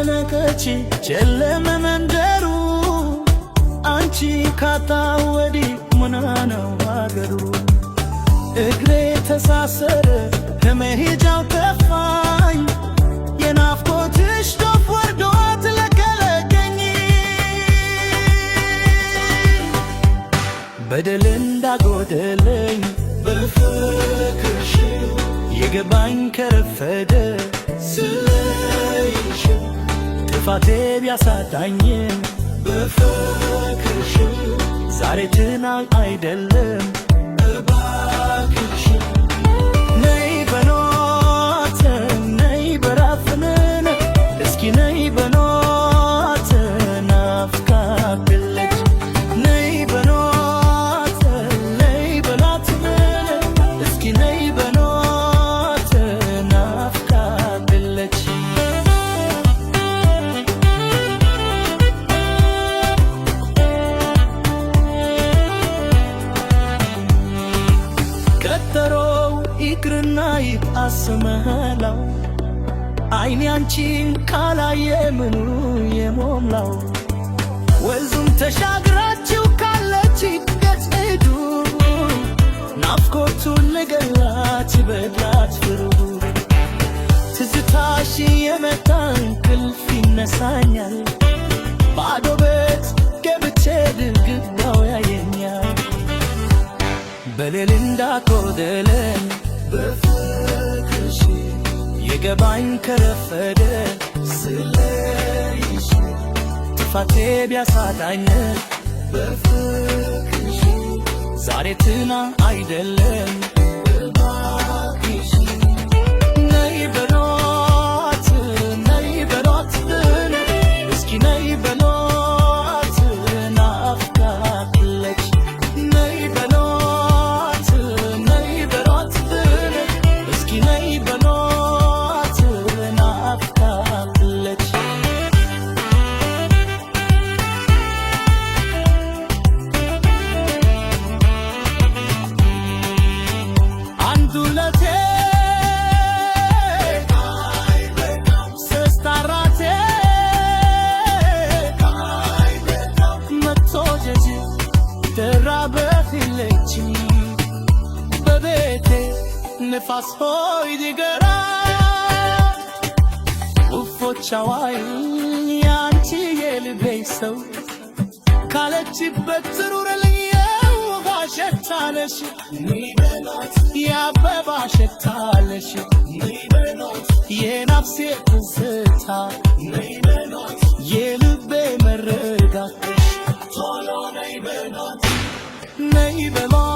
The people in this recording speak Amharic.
ተጨነቀች ጨለመ መንደሩ አንቺ ካጣሁ ወዲህ ምኗ ነው አገሩ እግሬ ተሳሰረ ከመሄጃው ጠፋኝ የናፍቆትሽ ዶፍ ወርዶ አትለቀለቀኝ በደል እንዳጎደለኝ በፍቅርሽ የገባኝ ከረፈደ ስለይሽ ጥፋቴ ቢያሳጣኝም በፍቅርሽ ዛሬ ትናንት አይደለም እባክሽ ነይ በኖት ነይ በራፍነን እስኪ ነይ በኖት ናፍቃለች ነይ በኖት ነይ በላትነን እስኪ ነይ በኖት ናፍቃለች ቀጠሮው ይቅርና ይጣስመላው አይኔ አንቺን ካላየ ምኑ የሞላው ወንዙም ተሻግራችሁ ካለችበት ሂዱ ናፍቆቱን ንገራት በላት ፍሩ ትዝታሽ የመጣ እንቅልፍ ይነሳኛል ባዶ ቤት ገብቼ ግድግዳው ያየኛል በሌል እንዳጎደለኝ በፍቅርሽ የገባኝ ከረፈደ ስለይሽ ጥፋቴ ቢያሳጣኝ በፍቅርሽ ዛሬ ትናንት አይደለም እባክሽ ነይ በሏት ነይ በሏት እስኪ ነይ በሏት ናፍቃለች ነይ በሏት ነይ በሏት እስኪ ነይ በሏት ናፍቃለች አንዱ ለቴ ስስታራቴ መቶ ጀጅ ተራበፊለች በቤቴ ንፋስ ሆይ ዲገራ ውፎቻዋይ ያንቺ የልቤ ሰው ካለችበት ትሩረልኝ የውሃ ሸታለሽ የአበባ ሸታለሽ የነፍሴ ትዝታ የልቤ መረጋትሽ ነይ በሏት